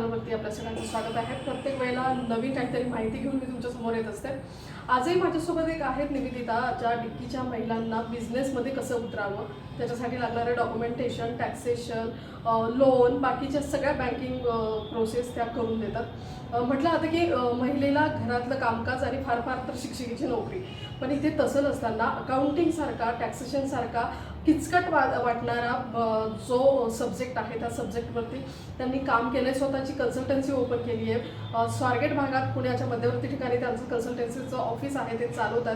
चॅनलवरती आपल्या सगळ्यांचं स्वागत आहे. प्रत्येक वेळेला नवीन काहीतरी माहिती घेऊन मी तुमच्या समोर येत असते. आजही माझ्यासोबत एक आहेत निवेदिता, ज्या डिक्कीच्या महिलांना बिझनेसमध्ये कसं उतरावं, त्याच्यासाठी लागणारे डॉक्युमेंटेशन, टॅक्सेशन, लोन, बाकीच्या सगळ्या बँकिंग प्रोसेस त्या करून देतात. म्हटलं आता की महिलेला घरातलं कामकाज आणि फार फार तर शिक्षिकेची नोकरी, पण इथे तसं नसताना अकाउंटिंगसारखा, टॅक्सेशनसारखा किचकट वाटणारा जो सब्जेक्ट आहे त्या सब्जेक्टवरती त्यांनी काम केलं आहे. स्वतःची कन्सल्टन्सी ओपन केली आहे. स्वारगेट भागात पुण्याच्या मध्यवर्ती ठिकाणी त्यांचं कन्सल्टन्सीचं ऑफिस आहे, ते चालवतात.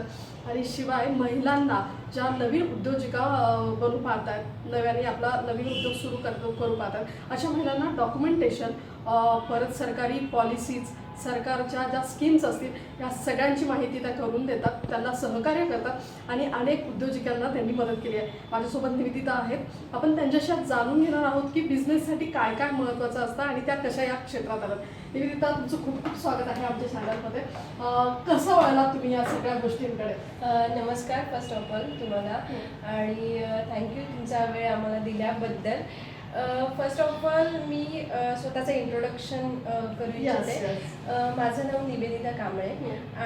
आणि शिवाय महिलांना ज्या नवीन उद्योजिका बनू पाहत आहेत, नव्याने आपला नवीन उद्योग सुरू करू पाहत आहेत, अशा महिलांना डॉक्युमेंटेशन, परत सरकारी पॉलिसीज, सरकारच्या ज्या स्कीम्स असतील या सगळ्यांची माहिती त्या करून देतात, त्यांना सहकार्य करतात आणि अनेक उद्योजकांना त्यांनी मदत केली आहे. माझ्यासोबत निवेदिता आहेत. आपण त्यांच्याशी जाणून घेणार आहोत की बिझनेससाठी काय काय महत्त्वाचं असतं आणि त्या कशा या क्षेत्रात आल्यात. निवेदिता, तुमचं खूप खूप स्वागत आहे आमच्या चॅनलमध्ये. कसं वळला तुम्ही या सगळ्या गोष्टींकडे? नमस्कार फर्स्ट ऑफ ऑल तुम्हाला आणि थँक्यू तुमचा वेळ आम्हाला दिल्याबद्दल. फर्स्ट ऑफ ऑल मी स्वतःचं इंट्रोडक्शन करू इच्छिते. माझं नाव निवेदिता कांबळे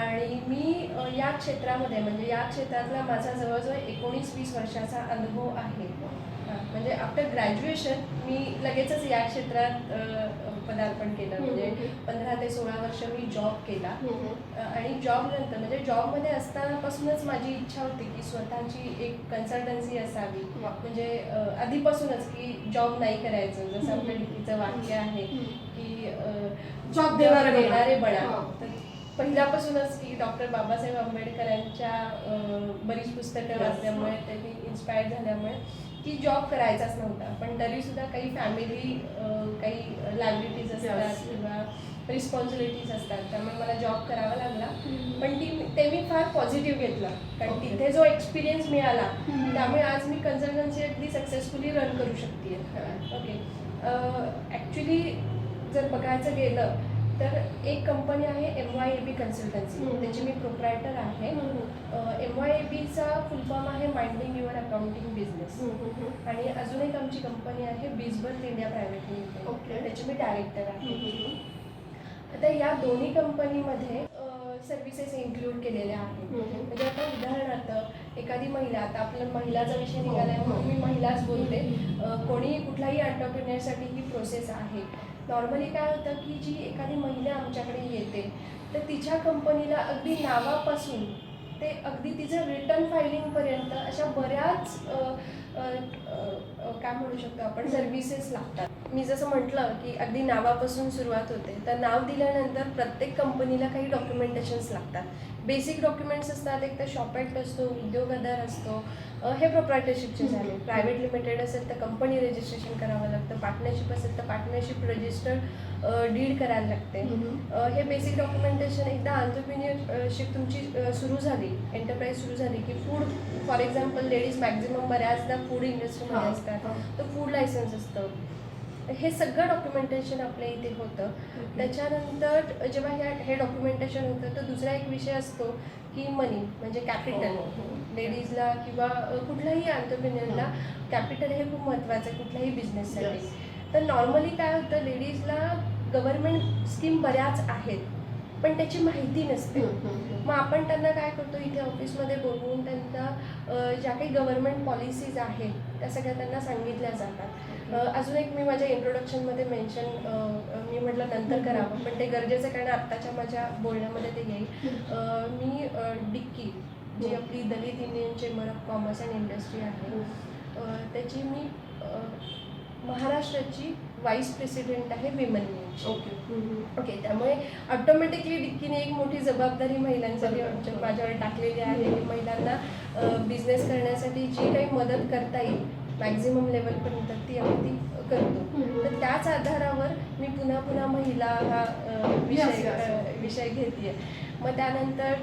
आणि मी या क्षेत्रामध्ये म्हणजे या क्षेत्रातला माझा जवळजवळ 19-20 वर्षाचा अनुभव आहे. म्हणजे आफ्टर ग्रॅज्युएशन मी लगेचच या क्षेत्रात पदार्पण केलं. म्हणजे 15 ते 16 वर्ष मी जॉब केला आणि जॉब नंतर म्हणजे जॉबमध्ये असतानापासूनच माझी इच्छा होती की स्वतःची एक कन्सल्टन्सी असावी. म्हणजे आधीपासूनच की जॉब नाही करायचं, जसं आपल्या डिकीचं वाक्य आहे की जॉब देणारे बना. तर पहिल्यापासूनच की डॉक्टर बाबासाहेब आंबेडकरांच्या बरीच पुस्तकं वाचल्यामुळे त्यांनी इन्स्पायर झाल्यामुळे की जॉब करायचाच नव्हता, पण तरीसुद्धा काही फॅमिली काही लायबिलिटीज असतात किंवा रिस्पॉन्सिबिलिटीज असतात, त्यामुळे मला जॉब करावा लागला. पण ते मी फार पॉझिटिव्ह घेतलं, कारण तिथे जो एक्सपिरियन्स मिळाला त्यामुळे आज मी कन्सल्टन्सी अगदी सक्सेसफुली रन करू शकते. ओके, ॲक्च्युली जर बघायचं गेलं तर एक कंपनी आहे MYAB कन्सल्टन्सी, त्याची मी प्रोप्रायटर आहे. MYABचा फुल फॉर्म आहे माइंडिंग युअर अकाउंटिंग बिझनेस. आणि अजून एक आमची कंपनी आहे बिझबर्ग इंडिया प्रायव्हेट लिमिटेड, त्याची मी डायरेक्टर आहे. आता या दोन्ही कंपनीमध्ये सर्व्हिसेस इन्क्लूड केलेल्या आहेत. म्हणजे आता उदाहरणार्थ एखादी महिला, आता आपला महिलाचा विषय निघाला आहे म्हणून मी महिलाच बोलते, कोणी कुठलाही एंटरप्रेन्योरसाठी ही प्रोसेस आहे. नॉर्मली काय होतं की जी एखादी महिला आमच्याकडे येते तर तिच्या कंपनीला अगदी नावापासून ते अगदी तिचं रिटर्न फायलिंगपर्यंत अशा बऱ्याच काय म्हणू शकतो आपण सर्व्हिसेस लागतात. मी जसं म्हटलं की अगदी नावापासून सुरुवात होते, तर नाव दिल्यानंतर प्रत्येक कंपनीला काही डॉक्युमेंटेशन्स लागतात. बेसिक डॉक्युमेंट्स असतात. एक तर शॉप ॲक्ट असतो, उद्योग आधार असतो, हे प्रोप्रायटरशिपचे झाले. प्रायव्हेट लिमिटेड असेल तर कंपनी रजिस्ट्रेशन करावं लागतं, पार्टनरशिप असेल तर पार्टनरशिप रजिस्टर्ड डीड करायला लागते. हे बेसिक डॉक्युमेंटेशन एकदा एंटरप्रेन्योरशिप तुमची सुरू झाली, एंटरप्राइज सुरू झाली की food, for example ladies maximum बऱ्याचदा फूड इंडस्ट्रीमध्ये असतात, तर फूड लायसन्स असतं. हे सगळं डॉक्युमेंटेशन आपल्या इथे होतं. त्याच्यानंतर जेव्हा हे डॉक्युमेंटेशन होतं तर दुसरा एक विषय असतो की मनी म्हणजे कॅपिटल. लेडीजला किंवा कुठल्याही एंटरप्रेन्योरला कॅपिटल हे खूप महत्त्वाचं आहे कुठल्याही बिझनेससाठी. तर नॉर्मली काय होतं, लेडीजला गव्हर्नमेंट स्कीम बऱ्याच आहेत पण त्याची माहिती नसते. मग आपण त्यांना काय करतो, इथे ऑफिसमध्ये बोलवून त्यांना ज्या काही गव्हर्नमेंट पॉलिसीज आहेत त्या सगळ्या त्यांना सांगितल्या जातात. अजून एक मी माझ्या इंट्रोडक्शनमध्ये मेन्शन मी म्हटलं नंतर करावं, पण ते गरजेचं कारण आत्ताच्या माझ्या बोलण्यामध्ये ते येईल. मी डिक्की, जी आपली Dalit Indian chamber of commerce and industry आहे, त्याची मी महाराष्ट्राची व्हाईस प्रेसिडेंट आहे विमेन विंगची. ओके, त्यामुळे ऑटोमॅटिकली डिक्कीने एक मोठी जबाबदारी महिलांसाठी माझ्यावर टाकलेली आहे की महिलांना बिझनेस करण्यासाठी जी काही मदत करता येईल मॅक्झिमम लेवलपर्यंत ती आम्ही करतो. तर त्याच आधारावर मी पुन्हा महिला हा विषय घेते. मग त्यानंतर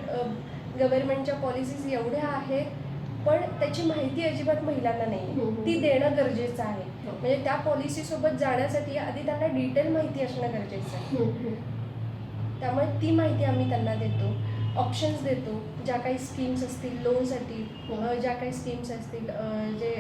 गव्हर्नमेंटच्या पॉलिसीज एवढ्या आहेत पण त्याची माहिती अजिबात महिलांना नाही, ती देणं गरजेचं आहे. म्हणजे त्या पॉलिसीसोबत जाण्यासाठी आधी त्यांना डिटेल माहिती असणं गरजेचं आहे. त्यामुळे ती माहिती आम्ही त्यांना देतो. ऑप्शन्स देतो. ज्या काही स्कीम्स असतील लोनसाठी, ज्या काही स्कीम्स असतील, जे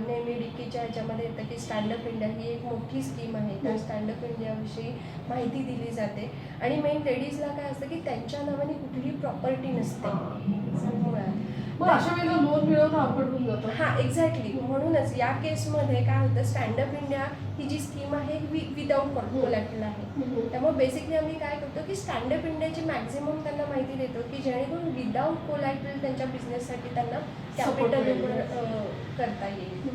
नेहमी डिक्कीच्या ह्याच्यामध्ये येतं की स्टँडअप इंडिया ही एक मोठी स्कीम आहे. त्या स्टँडअप इंडियाविषयी माहिती दिली जाते. आणि मेन लेडीजला काय असतं की त्यांच्या नावाने कुठली प्रॉपर्टी नसते मुळात. मग अशा वेळेला लोन मिळवणं अवघड होऊन जातं. हां, एक्झॅक्टली. म्हणूनच या केसमध्ये काय होतं, स्टँडअप इंडिया ही जी स्कीम आहे विदाऊट कोलॅटरल आहे. त्यामुळे बेसिकली आम्ही काय करतो की स्टँडअप इंडियाची मॅक्झिमम त्यांना माहिती देतो की जेणेकरून विदाऊट कोलॅटरल त्यांच्या बिझनेससाठी त्यांना कॅपिटल करता येईल.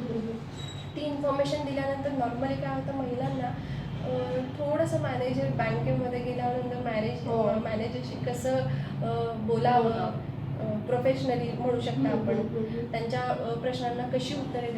ती इन्फॉर्मेशन दिल्यानंतर नॉर्मली काय होतं, महिलांना थोडंसं मॅनेजर बँकेमध्ये गेल्यानंतर मॅनेजरशी कसं बोलावं, प्रोफेशनली म्हणू शकता आपण, त्यांच्या प्रश्नांना कशी उत्तरे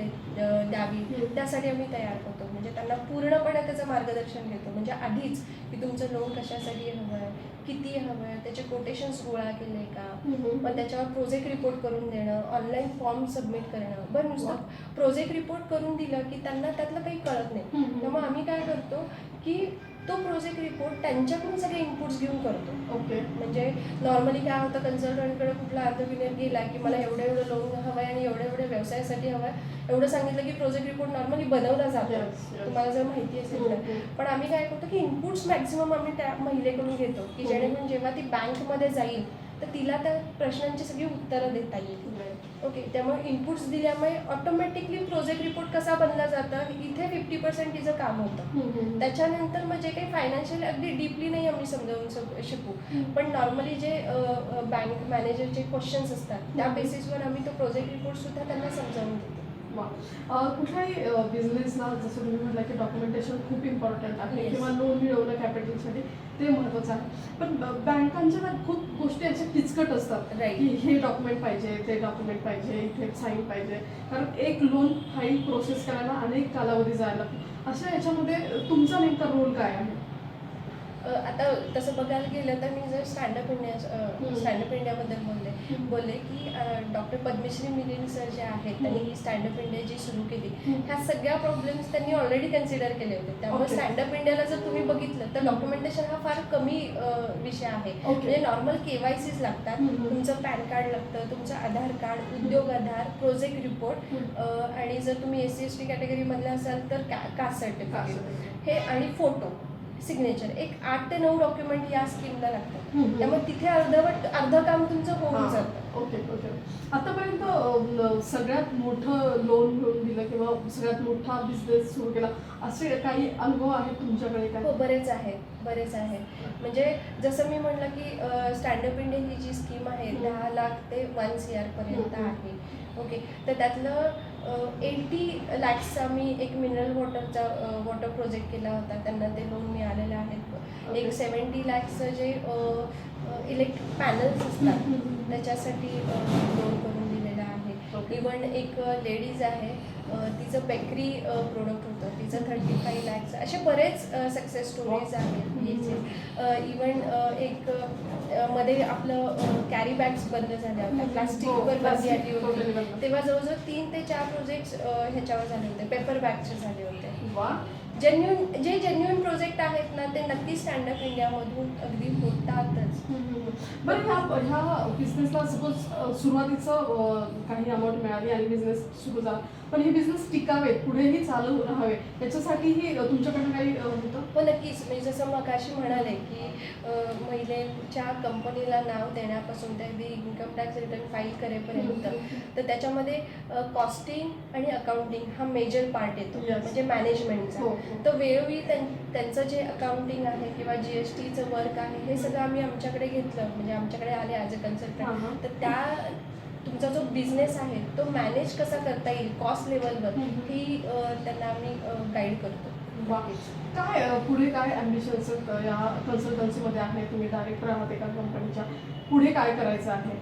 द्यावी, त्यासाठी आम्ही तयार करतो. म्हणजे त्यांना पूर्णपणे त्याचं मार्गदर्शन घेतो. म्हणजे आधीच की तुमचं लोन कशासाठी हवं आहे, किती हवं आहे, त्याचे कोटेशन्स गोळा केले का, मग त्याच्यावर प्रोजेक्ट रिपोर्ट करून देणं, ऑनलाईन फॉर्म सबमिट करणं. बरं, नुसतं प्रोजेक्ट रिपोर्ट करून दिलं की त्यांना त्यातलं काही कळत नाही. त्यामुळे आम्ही काय करतो की तो प्रोजेक्ट रिपोर्ट त्यांच्याकडून सगळे इनपुट्स घेऊन करतो. ओके. म्हणजे नॉर्मली काय होतं, कन्सल्टंटकडे कुठला अर्थविनियर गेला की मला एवढं लोन हवं आहे आणि एवढ्या व्यवसायासाठी हवं आहे, एवढं सांगितलं की प्रोजेक्ट रिपोर्ट नॉर्मली बनवला जातो. तुम्हाला जर माहिती असेल तर. पण आम्ही काय करतो की इनपुट्स मॅक्सिमम आम्ही त्या महिलेकडून घेतो की जेणेकरून जेव्हा ती बँकमध्ये जाईल तर तिला त्या प्रश्नांची सगळी उत्तरं देता येईल. ओके. त्यामुळे इनपुट्स दिल्यामुळे ऑटोमॅटिकली प्रोजेक्ट रिपोर्ट कसा बनला जातं, इथे 50% तिचं काम होतं. त्याच्यानंतर मग जे काही फायनान्शियल अगदी डीपली नाही आम्ही समजावून शकू, पण नॉर्मली जे बँक मॅनेजरचे क्वेश्चन्स असतात त्या बेसिसवर आम्ही तो प्रोजेक्ट रिपोर्ट सुद्धा त्यांना समजावून देतो. कुठल्याही बिझनेसला जसं तुम्ही म्हटलं की डॉक्युमेंटेशन खूप इम्पॉर्टंट आहे किंवा लोन मिळवणं कॅपिटलसाठी ते महत्त्वाचं आहे. पण बँकांच्या ना खूप गोष्टी अशा किचकट असतात की हे डॉक्युमेंट पाहिजे, ते डॉक्युमेंट पाहिजे, इथे साईन पाहिजे. कारण एक लोन फाईल प्रोसेस करायला अनेक कालावधी जायला लागतो. अशा याच्यामध्ये तुमचा नेमका रोल काय आहे? आता तसं बघायला गेलं तर मी जर स्टँडअप इंडियाबद्दल बोलले की डॉक्टर पद्मश्री मिलिंद सर जे आहेत त्यांनी ही स्टँडअप इंडिया जी सुरू केली, ह्या सगळ्या प्रॉब्लेम्स त्यांनी ऑलरेडी कन्सिडर केले होते. त्यामुळे स्टँडअप इंडियाला जर तुम्ही बघितलं तर डॉक्युमेंटेशन हा फार कमी विषय आहे. म्हणजे नॉर्मल KYCs लागतात, तुमचं पॅन कार्ड लागतं, तुमचं आधार कार्ड, उद्योग आधार, प्रोजेक्ट रिपोर्ट, आणि जर तुम्ही SC/ST कॅटेगरीमधले असाल तर कास्ट सर्टिफिकेट हे, आणि फोटो, सिग्नेचर. एक 8 ते 9 डॉक्युमेंट या स्कीमला लागतात. त्यामुळे तिथे अर्धं काम तुमचं होऊन जातं. ओके. आतापर्यंत सगळ्यात मोठं लोन मिळवून दिलं किंवा सगळ्यात मोठा बिझनेस सुरू केला असे काही अनुभव आहेत तुमच्याकडे काय? हो, बरेच आहेत. म्हणजे जसं मी म्हटलं की स्टँडअप इंडिया ही जी स्कीम आहे 10 लाख ते 1 CR पर्यंत आहे. ओके. तर त्यातलं 80 lakhs आम्ही एक मिनरल वॉटर प्रोजेक्ट केला होता, त्यांना ते लोन मिळालेलं आहे. एक 70 lakhs जे इलेक्ट्रिक पॅनल्स असतात त्याच्यासाठी लोन करून दिलेलं आहे. इवन एक लेडीज आहे, तिचं बेकरी प्रोडक्ट होतं, तिचं 35 lakhs. असे बरेच सक्सेस स्टोरीज आहेत. इवन एक मध्ये आपलं कॅरी बॅग्स बंद झाल्या होत्या, प्लास्टिकवर बंदी आली होती, तेव्हा जवळजवळ 3 ते 4 प्रोजेक्ट्स ह्याच्यावर झाले होते, पेपर बॅगचे झाले होते. जेन्युइन प्रोजेक्ट आहेत ना ते नक्की स्टँडअप इंडियामधून अगदी होतातच. बरं, ह्या बिझनेसला सपोज सुरुवातीचं काही अमाऊंट मिळाली आणि बिझनेस सुरू झाला, पण हे बिझनेस टिकावेत, पुढेही चालू राहावे, याच्यासाठीही तुमच्याकडे काही होतं? हो, नक्कीच. म्हणजे जसं मगाशी म्हणाले की महिलेच्या कंपनीला नाव देण्यापासून ते अगदी इन्कम टॅक्स रिटर्न फाईल करेपर्यंत, तर त्याच्यामध्ये कॉस्टिंग आणि अकाउंटिंग हा मेजर पार्ट येतो. म्हणजे मॅनेजमेंटचा. तर वेळोवेळी त्यांचं जे अकाउंटिंग आहे किंवा GSTचं वर्क आहे हे सगळं आम्ही आमच्याकडे घेतलं, म्हणजे आमच्याकडे आले ॲज अ कन्सल्टंट. तर त्या तुमचा जो बिझनेस आहे तो मॅनेज कसा करता येईल कॉस्ट लेवलवर, ही त्यांना आम्ही गाईड करतो. काय पुढे काय ॲम्बिशन्स या कन्सल्टन्सीमध्ये आहे? तुम्ही डायरेक्टर आहात एका कंपनीच्या, पुढे काय करायचं आहे?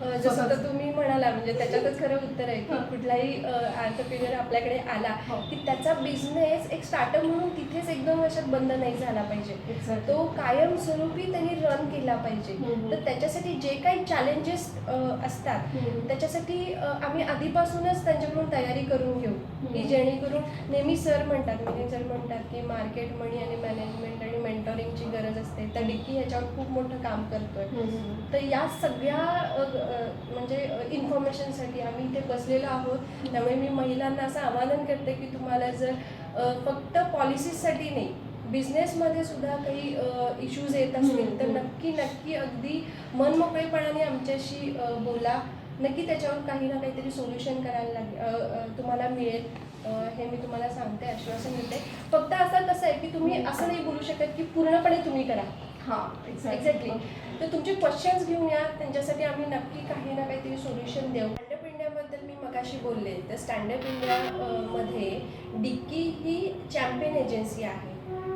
जसं तर स्वतःच. तुम्ही म्हणाला म्हणजे त्याच्यातच खरं उत्तर आहे की हां. कुठलाही एंटरप्रेन्युअर आपल्याकडे आला हो. की त्याचा बिझनेस एक स्टार्टअप म्हणून तिथेच 1-2 वर्षात बंद नाही झाला पाहिजे. Exactly. तो कायमस्वरूपी त्यांनी रन केला पाहिजे. हम्म. तर त्याच्यासाठी जे काही चॅलेंजेस असतात त्याच्यासाठी आम्ही आधीपासूनच त्यांच्याकडून तयारी करून घेऊ की जेणेकरून नेहमी सर म्हणतात मिलिंद सर म्हणतात की मार्केट मनी आणि मॅनेजमेंट आणि मेंटॉरिंगची गरज असते. तर डिक्की ह्याच्यावर खूप मोठं काम करतोय. तर या सगळ्या म्हणजे इन्फॉर्मेशनसाठी आम्ही इथे बसलेलो आहोत. त्यामुळे मी महिलांना असं आवाहन करते की तुम्हाला जर फक्त पॉलिसीजसाठी नाही बिझनेसमध्ये सुद्धा काही इश्यूज येत असतील तर नक्की अगदी मनमोकळेपणाने आमच्याशी बोला. नक्की त्याच्यावर काही ना काहीतरी सोल्युशन करायला तुम्हाला मिळेल. हे मी तुम्हाला सांगते, आश्वासन देते. फक्त असं कसं आहे की तुम्ही असं नाही बोलू शकत की पूर्णपणे तुम्ही करा. हां, एक्झॅक्टली. तर तुमचे क्वेश्चन्स घेऊन या, त्यांच्यासाठी आम्ही नक्की काही ना काहीतरी सोल्युशन देऊ. स्टँडअप इंडियाबद्दल मी मगाशी बोलले तर स्टँडअप इंडिया मध्ये डिक्की ही चॅम्पियन एजन्सी आहे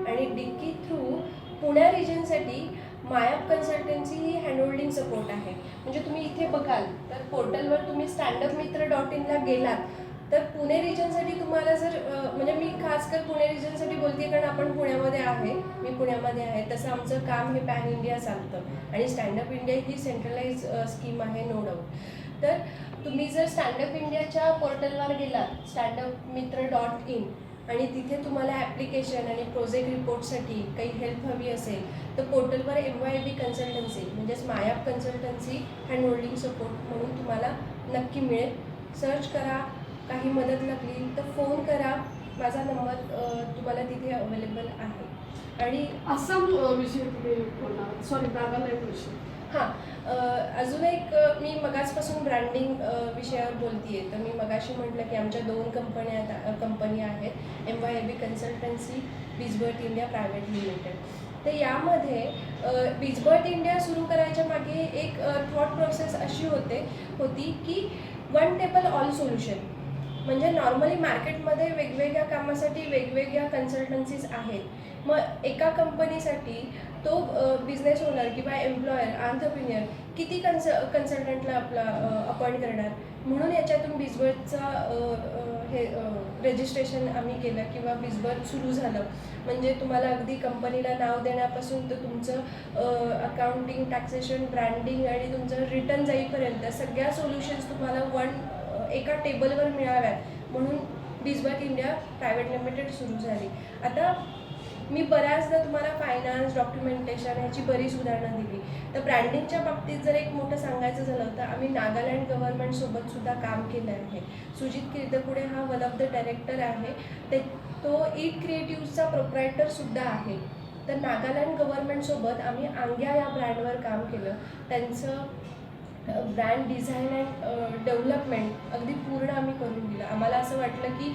आणि डिक्की थ्रू पुण्या रिजनसाठी मायाप कन्सल्टन्सी ही हँडहोल्डिंग सपोर्ट आहे. म्हणजे तुम्ही इथे बघाल तर पोर्टलवर तुम्ही standupmitra.in गेलात तर पुणे रिजनसाठी तुम्हाला जर म्हणजे मी खास कर पुणे रिजनसाठी बोलते कारण आपण पुण्यामध्ये आहे, मी पुण्यामध्ये आहे. तसं आमचं काम हे पॅन इंडिया चालतं आणि स्टँडअप इंडिया ही सेंट्रलाइज स्कीम आहे, नो डाऊट. तर तुम्ही जर स्टँडअप इंडियाच्या पोर्टलवर गेलात standupmitra.in आणि तिथे तुम्हाला ॲप्लिकेशन आणि प्रोजेक्ट रिपोर्टसाठी काही हेल्प हवी असेल तर पोर्टलवर MYB कन्सल्टन्सी म्हणजेच मायाप कन्सल्टन्सी हँडहोल्डिंग सपोर्ट म्हणून तुम्हाला नक्की मिळेल. सर्च करा. काही मदत लागली तर फोन करा. माझा नंबर तुम्हाला तिथे अवेलेबल आहे. आणि आसाम विषयी तुम्ही बोलणार, सॉरी नागालँड विषयी. हां, अजून एक मी मगाचपासून ब्रँडिंग विषयावर बोलते आहे. तर मी मगाशी म्हटलं की आमच्या 2 कंपनी आहेत, MYB consultancy, Bizbert India private limited. तर यामध्ये बिजबर्ट इंडिया सुरू करायच्या मागे एक थॉट प्रोसेस अशी होती की वन टेबल ऑल सोल्युशन. म्हणजे नॉर्मली मार्केटमध्ये वेगवेगळ्या कामासाठी वेगवेगळ्या कन्सल्टन्सीज आहेत. मग एका कंपनीसाठी तो बिझनेस ओनर किंवा एम्प्लॉयर एंटरप्रेन्युअर किती कन्सल्टंटला आपला अपॉइंट करणार. म्हणून याच्यातून बिजबर्टचा हे रजिस्ट्रेशन आम्ही केलं किंवा बिजबर्ट सुरू झालं. म्हणजे तुम्हाला अगदी कंपनीला नाव देण्यापासून तर तुमचं अकाउंटिंग, टॅक्सेशन, ब्रँडिंग आणि तुमचं रिटर्न जाईपर्यंत सगळ्या सोल्युशन्स तुम्हाला एका टेबलवर मिळाव्यात म्हणून बिजबर्ट इंडिया प्रायव्हेट लिमिटेड सुरू झाली. आता मी बऱ्याचदा तुम्हाला फायनान्स, डॉक्युमेंटेशन ह्याची बरीच उदाहरणं दिली. तर ब्रँडिंगच्या बाबतीत जर एक मोठं सांगायचं झालं तर आम्ही नागालँड गव्हर्नमेंटसोबत सुद्धा काम केलं आहे. सुजित कीर्तपुडे हा वन ऑफ द डायरेक्टर आहे. तो ईट क्रिएटिव्हचा प्रोप्रायटरसुद्धा आहे. तर नागालँड गव्हर्नमेंटसोबत आम्ही आंग्या या ब्रँडवर काम केलं. त्यांचं ब्रँड डिझाईन अँड डेव्हलपमेंट अगदी पूर्ण आम्ही करून दिलं. आम्हाला असं वाटलं की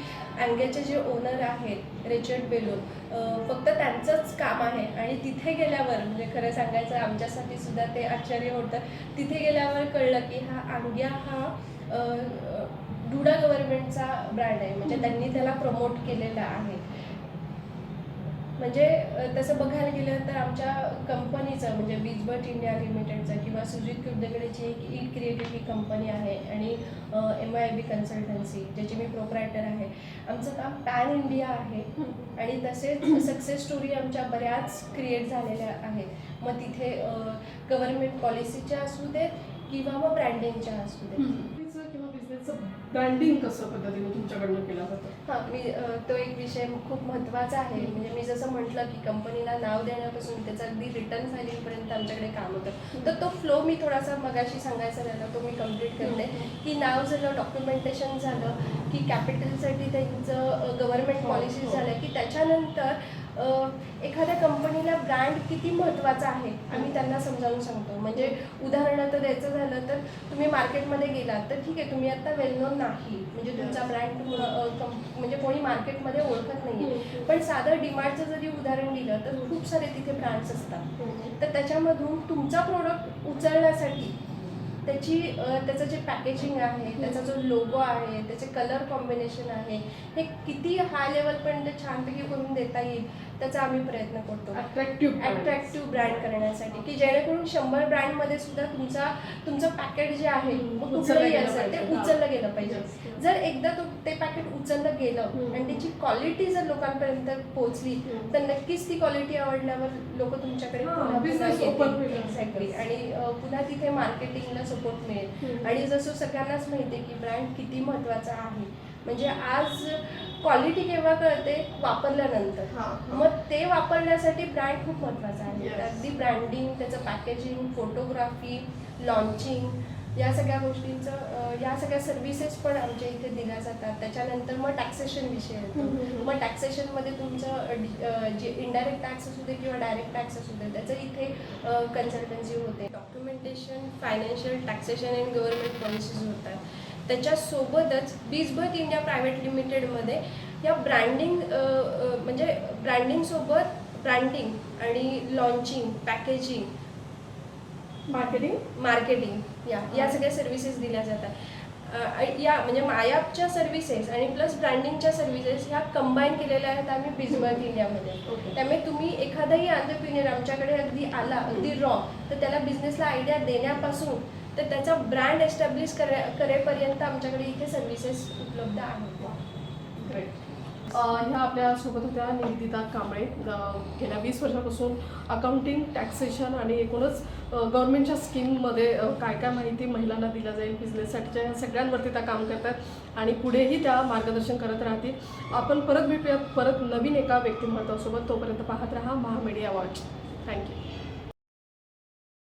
अँग्याचे जे ओनर आहेत रिचर्ड बेलो फक्त त्यांचंच काम आहे आणि तिथे गेल्यावर म्हणजे खरं सांगायचं आमच्यासाठी सुद्धा ते आश्चर्य होतं. तिथे गेल्यावर कळलं की अँग्या हा डुडा गव्हर्नमेंटचा ब्रँड आहे. म्हणजे त्यांनी त्याला प्रमोट केलेला आहे. म्हणजे तसं बघायला गेलं तर आमच्या कंपनीचं म्हणजे बिजबर्ट इंडिया लिमिटेडचं किंवा सुजित कीर्तपुडेची एक ईट क्रिएटिव्ह ही कंपनी आहे आणि MYB कन्सल्टन्सी ज्याची मी प्रोप्रायटर आहे. आमचं काम पॅन इंडिया आहे आणि तसेच सक्सेस स्टोरी आमच्या बऱ्याच क्रिएट झालेल्या आहेत. मग तिथे गव्हर्नमेंट पॉलिसीच्या असू देत किंवा मग ब्रँडिंगच्या असू देत. किंवा बिझनेसचं ब्रँडिंग कसं पद्धतीने तुमच्याकडनं केलं जातं? हां, मी तो एक विषय खूप महत्त्वाचा आहे. म्हणजे मी जसं म्हटलं की कंपनीला नाव देण्यापासून त्याचं अगदी रिटर्न फायलिंगपर्यंत आमच्याकडे काम होतं. तर तो फ्लो मी थोडासा मगाशी सांगायचा झाला तो मी कंप्लीट करते की नाव झालं, डॉक्युमेंटेशन झालं की कॅपिटलसाठी त्यांचं गव्हर्नमेंट पॉलिसी झालं की त्याच्यानंतर एखाद्या कंपनीला ब्रँड किती महत्त्वाचा आहे आम्ही त्यांना समजावून सांगतो. म्हणजे उदाहरणार्थ द्यायचं झालं तर तुम्ही मार्केटमध्ये गेलात तर ठीक आहे तुम्ही आता वेल नोन नाही म्हणजे तुमचा ब्रँड म्हणजे कोणी मार्केटमध्ये ओळखत नाही आहे. पण साधं डीमार्टचं जरी उदाहरण दिलं तर खूप सारे तिथे ब्रँड्स असतात. तर त्याच्यामधून तुमचा प्रोडक्ट उचलण्यासाठी त्याचं जे पॅकेजिंग आहे, त्याचा जो लोगो आहे, त्याचे कलर कॉम्बिनेशन आहे, हे किती हाय लेवलपर्यंत छानपैकी करून देता येईल त्याचा आम्ही प्रयत्न करतो अट्रॅक्टिव्ह ब्रँड करण्यासाठी, की जेणेकरून 100 ब्रँडमध्ये सुद्धा तुमचं पॅकेट जे आहे मग कुठलंही असेल ते उचललं गेलं पाहिजे. जर एकदा ते पॅकेट उचललं गेलं आणि त्याची क्वालिटी जर लोकांपर्यंत पोहोचली तर नक्कीच ती क्वालिटी आवडल्यावर लोक तुमच्याकडे एक्झॅक्टली आणि पुन्हा तिथे मार्केटिंगला सपोर्ट मिळेल. आणि जसं सगळ्यांनाच माहिती आहे की ब्रँड किती महत्त्वाचा आहे. म्हणजे आज क्वालिटी केव्हा कळते? वापरल्यानंतर. मग ते वापरण्यासाठी ब्रँड खूप महत्त्वाचा आहे. अगदी ब्रँडिंग, त्याचं पॅकेजिंग, फोटोग्राफी, लॉन्चिंग, या सगळ्या गोष्टींचं या सगळ्या सर्व्हिसेस पण आमच्या इथे दिल्या जातात. त्याच्यानंतर मग टॅक्सेशन विषय येतो. मग टॅक्सेशनमध्ये तुमचं जे इनडायरेक्ट टॅक्स असू दे किंवा डायरेक्ट टॅक्स असू दे त्याचं इथे कन्सल्टन्सी होते. Documentation, financial, taxation and government policies होतात. त्याच्यासोबतच बीजबर्थ इंडिया प्रायव्हेट लिमिटेडमध्ये या ब्रँडिंग म्हणजे ब्रँडिंगसोबत ब्रँडिंग आणि लॉन्चिंग, पॅकेजिंग, मार्केटिंग या सगळ्या सर्व्हिसेस दिल्या जातात. या म्हणजे मायापच्या सर्व्हिसेस आणि प्लस ब्रँडिंगच्या सर्व्हिसेस ह्या कंबाईन केलेल्या आहेत आम्ही बीजबर्थ इंडियामध्ये. त्यामुळे तुम्ही एखादाही एंटरप्रिन्युअर आमच्याकडे अगदी आला, अगदी रॉ, तर त्याला बिझनेसला आयडिया देण्यापासून तर त्याचा ब्रँड एस्टॅब्लिश करेपर्यंत आमच्याकडे इथे सर्व्हिसेस उपलब्ध आहेत. ग्रेट. ह्या आपल्यासोबत होत्या निवेदिता कांबळे. गेल्या 20 वर्षापासून अकाउंटिंग, टॅक्सेशन आणि एकूणच गव्हर्नमेंटच्या स्कीममध्ये काय काय माहिती महिलांना दिल्या जाईल बिझनेससाठीच्या ह्या सगळ्यांवरती त्या काम करतात आणि पुढेही त्या मार्गदर्शन करत राहतील. आपण परत भेटूयात नवीन एका व्यक्तिमत्वासोबत. तोपर्यंत पाहत राहा महामीडिया वॉच. थँक्यू.